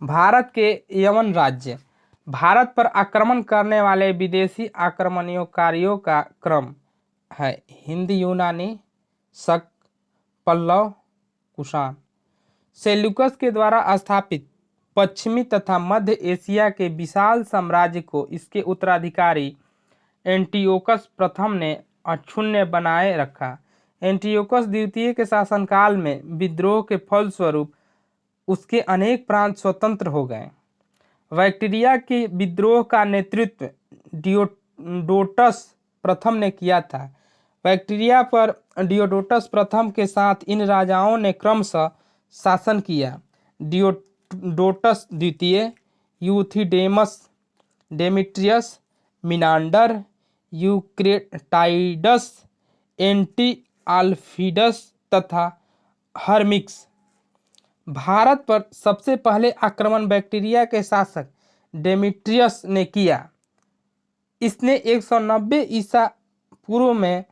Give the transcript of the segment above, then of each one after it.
भारत के यवन राज्य। भारत पर आक्रमण करने वाले विदेशी आक्रमणकारियों का क्रम है हिंद यूनानी, शक, पल्लव, कुषाण। सेल्यूकस के द्वारा स्थापित पश्चिमी तथा मध्य एशिया के विशाल साम्राज्य को इसके उत्तराधिकारी एंटियोकस प्रथम ने अक्षुण्ण बनाए रखा। एंटियोकस द्वितीय के शासनकाल में विद्रोह के फलस्वरूप उसके अनेक प्रांत स्वतंत्र हो गए। बैक्ट्रिया के विद्रोह का नेतृत्व डियोडोटस प्रथम ने किया था। बैक्ट्रिया पर डियोडोटस प्रथम के साथ इन राजाओं ने क्रमशः शासन किया। डियोडोटस द्वितीय, यूथिडेमस, डेमेट्रियस, मिनांडर, यूक्रेटाइडस, एंटिआल्फिडस तथा हर्मिक्स। भारत पर सबसे पहले आक्रमण बैक्ट्रिया के शासक डेमेट्रियस ने किया। इसने 190 ईसा पूर्व में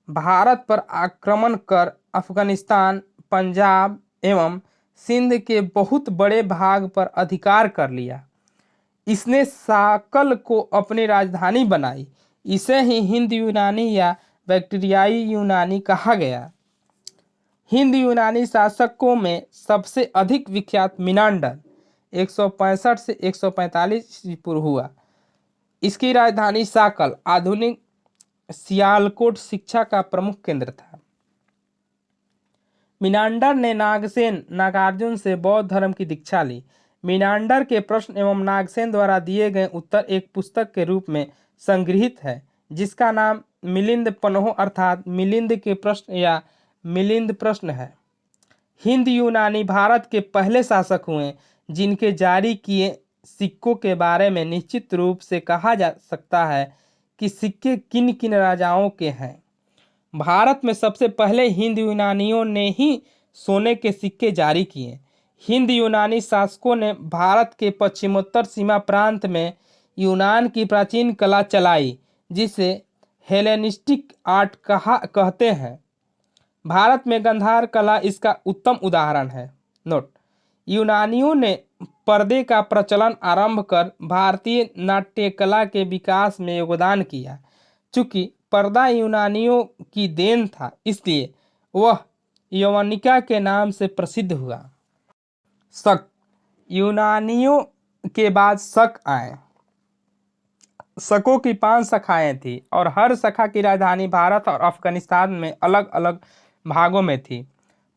भारत पर आक्रमण कर अफगानिस्तान, पंजाब एवं सिंध के बहुत बड़े भाग पर अधिकार कर लिया। इसने साकल को अपनी राजधानी बनाई। इसे ही हिंद यूनानी या बैक्ट्रियाई यूनानी कहा गया। हिंद यूनानी शासकों में सबसे अधिक विख्यात मिनांडर 165 से 145 ईस्वी पूर्व हुआ। इसकी राजधानी साकल आधुनिक सियालकोट शिक्षा का प्रमुख केंद्र था। मिनांडर ने नागसेन नागार्जुन से बौद्ध धर्म की दीक्षा ली। मिनांडर के प्रश्न एवं नागसेन द्वारा दिए गए उत्तर एक पुस्तक के रूप में संग्रहित है, जिसका नाम मिलिंद पन्हो अर्थात मिलिंद के प्रश्न या मिलिंद प्रश्न है। हिंद यूनानी भारत के पहले शासक हुए जिनके जारी किए सिक्कों के बारे में निश्चित रूप से कहा जा सकता है कि सिक्के किन किन राजाओं के हैं। भारत में सबसे पहले हिंद यूनानियों ने ही सोने के सिक्के जारी किए। हिंद यूनानी शासकों ने भारत के पश्चिमोत्तर सीमा प्रांत में यूनान की प्राचीन कला चलाई, जिसे हेलेनिस्टिक आर्ट कहते हैं। भारत में गंधार कला इसका उत्तम उदाहरण है। नोट: यूनानियों ने पर्दे का प्रचलन आरंभ कर भारतीय नाट्यकला के विकास में योगदान किया। चूंकि पर्दा यूनानियों की देन था, इसलिए वह यवनिका के नाम से प्रसिद्ध हुआ। शक: यूनानियों के बाद शक आए। शकों की 5 शाखाएं थीं और हर शाखा की राजधानी भारत और अफगानिस्तान में अलग अलग भागों में थी।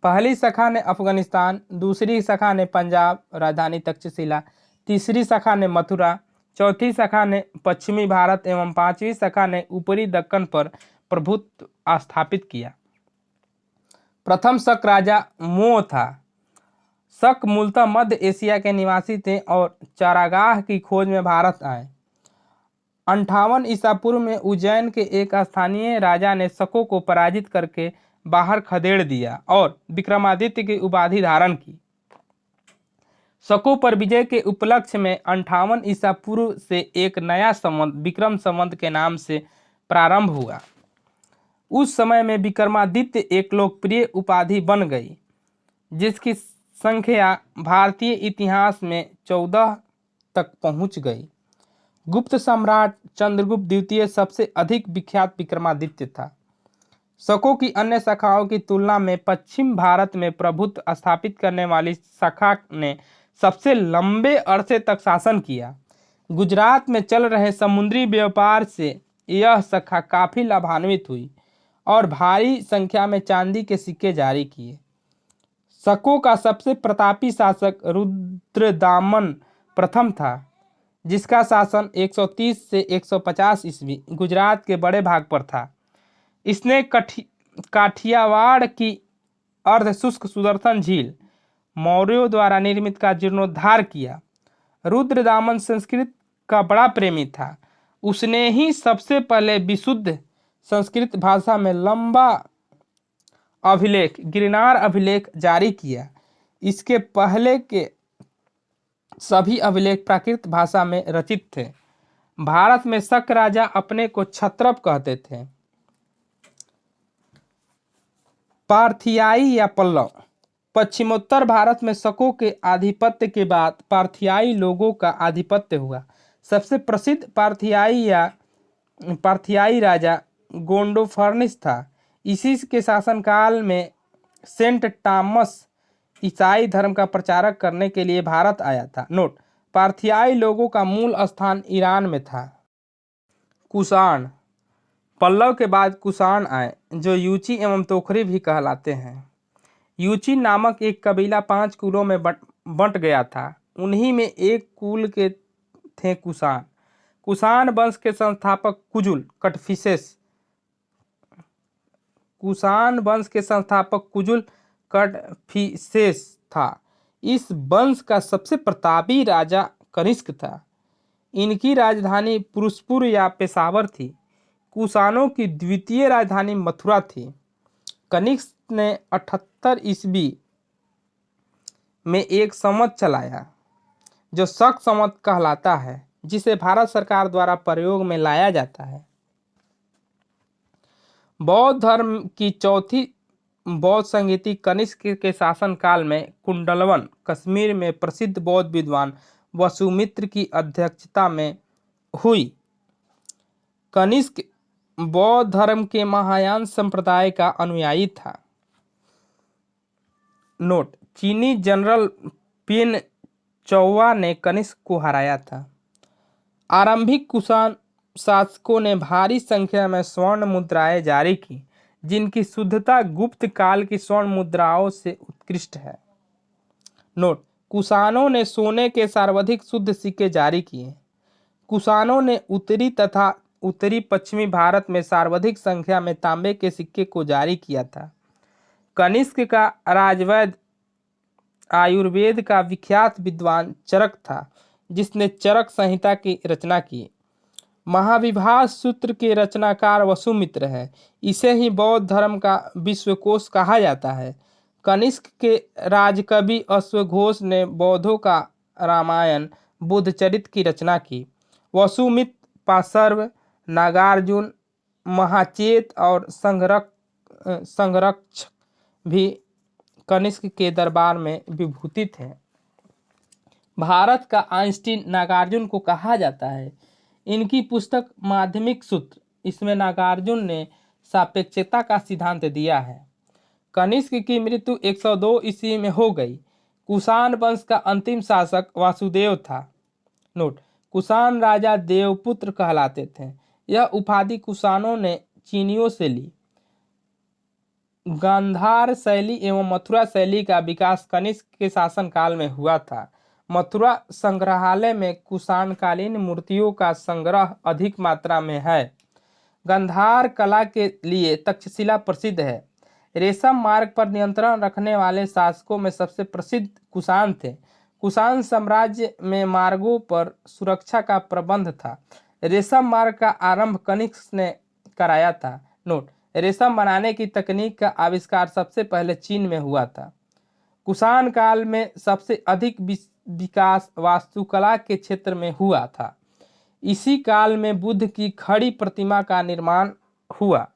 पहली शाखा ने अफगानिस्तान, दूसरी शाखा ने पंजाब राजधानी तक्षशिला, तीसरी शाखा ने मथुरा, चौथी शाखा ने पश्चिमी भारत एवं पांचवी शाखा ने ऊपरी दक्कन पर प्रभुत्व स्थापित किया। प्रथम शक राजा मो था। शक मूलतः मध्य एशिया के निवासी थे और चारागाह की खोज में भारत आए। 58 ईसा पूर्व में उज्जैन के एक स्थानीय राजा ने शकों को पराजित करके बाहर खदेड़ दिया और विक्रमादित्य की उपाधि धारण की। शकों पर विजय के उपलक्ष्य में 58 ईसा पूर्व से एक नया संवत विक्रम संवत के नाम से प्रारंभ हुआ। उस समय में विक्रमादित्य एक लोकप्रिय उपाधि बन गई, जिसकी संख्या भारतीय इतिहास में 14 तक पहुंच गई। गुप्त सम्राट चंद्रगुप्त द्वितीय सबसे अधिक विख्यात विक्रमादित्य था। शकों की अन्य शाखाओं की तुलना में पश्चिम भारत में प्रभुत्व स्थापित करने वाली शाखा ने सबसे लंबे अरसे तक शासन किया। गुजरात में चल रहे समुद्री व्यापार से यह शाखा काफी लाभान्वित हुई और भारी संख्या में चांदी के सिक्के जारी किए। शकों का सबसे प्रतापी शासक रुद्रदामन प्रथम था, जिसका शासन 130 से 150 ईस्वी गुजरात के बड़े भाग पर था। इसने काठियावाड़ की अर्ध शुष्क सुदर्शन झील मौर्यों द्वारा निर्मित का जीर्णोद्धार किया। रुद्रदामन संस्कृत का बड़ा प्रेमी था। उसने ही सबसे पहले विशुद्ध संस्कृत भाषा में लंबा अभिलेख गिरनार अभिलेख जारी किया। इसके पहले के सभी अभिलेख प्राकृत भाषा में रचित थे। भारत में शक राजा अपने को क्षत्रप कहते थे। पार्थियाई या पल्लव: पश्चिमोत्तर भारत में शकों के आधिपत्य के बाद पार्थियाई लोगों का आधिपत्य हुआ। सबसे प्रसिद्ध पार्थियाई राजा गोंडोफर्निस था। इसी के शासनकाल में सेंट टॉमस ईसाई धर्म का प्रचारक करने के लिए भारत आया था। नोट: पार्थियाई लोगों का मूल स्थान ईरान में था। कुषाण: पल्लव के बाद कुषाण आए, जो यूची एवं तोखरी भी कहलाते हैं। यूची नामक एक कबीला 5 कुलों में बंट गया था। उन्हीं में एक कुल के थे कुषाण। कुषाण वंश के संस्थापक कुजुल कटफिसेस था। इस वंश का सबसे प्रतापी राजा कनिष्क था। इनकी राजधानी पुरुषपुर या पेशावर थी। कुषाणों की द्वितीय राजधानी मथुरा थी। कनिष्क ने 78 ईस्वी में एक संवत चलाया, जो शक संवत कहलाता है, जिसे भारत सरकार द्वारा प्रयोग में लाया जाता है। बौद्ध धर्म की चौथी बौद्ध संगीति कनिष्क के शासन काल में कुंडलवन, कश्मीर में प्रसिद्ध बौद्ध विद्वान वसुमित्र की अध्यक्षता में हुई। कनिष्क बौद्ध धर्म के महायान संप्रदाय का अनुयायी था। नोट: चीनी जनरल पेन चौवा ने कनिष्क को हराया था। आरंभिक कुषाण शासकों ने भारी संख्या में स्वर्ण मुद्राएं जारी की, जिनकी शुद्धता गुप्त काल की स्वर्ण मुद्राओं से उत्कृष्ट है। नोट: कुषाणों ने सोने के सर्वाधिक शुद्ध सिक्के जारी किए। कुषाणों ने उत्तरी तथा उत्तरी पश्चिमी भारत में सर्वाधिक संख्या में तांबे के सिक्के को जारी किया था। कनिष्क का राजवैद्य आयुर्वेद का विख्यात विद्वान चरक था, जिसने चरक संहिता की रचना की। महाविभास सूत्र के रचनाकार वसुमित्र है। इसे ही बौद्ध धर्म का विश्वकोश कहा जाता है। कनिष्क के राजकवि अश्वघोष ने बौद्धों का रामायण बुद्धचरित की रचना की। वसुमित्र, पाशर्व, नागार्जुन, महाचेत और संरक्षक भी कनिष्क के दरबार में विभूति थे। भारत का आइंस्टीन नागार्जुन को कहा जाता है। इनकी पुस्तक माध्यमिक सूत्र, इसमें नागार्जुन ने सापेक्षता का सिद्धांत दिया है। कनिष्क की मृत्यु 102 ईस्वी में हो गई। कुषाण वंश का अंतिम शासक वासुदेव था। नोट: कुषाण राजा देवपुत्र कहलाते थे। यह उपाधि कुषाणों ने चीनियों से ली। गांधार शैली एवं मथुरा शैली का विकास कनिष्क के शासनकाल में हुआ था। मथुरा संग्रहालय में कुषाणकालीन मूर्तियों का संग्रह अधिक मात्रा में है। गांधार कला के लिए तक्षशिला प्रसिद्ध है। रेशम मार्ग पर नियंत्रण रखने वाले शासकों में सबसे प्रसिद्ध कुषाण थे। कुषाण साम्राज्य में मार्गों पर सुरक्षा का प्रबंध था। रेशम मार्ग का आरंभ कनिष्क ने कराया था। नोट: रेशम बनाने की तकनीक का आविष्कार सबसे पहले चीन में हुआ था। कुषाण काल में सबसे अधिक विकास वास्तुकला के क्षेत्र में हुआ था। इसी काल में बुद्ध की खड़ी प्रतिमा का निर्माण हुआ।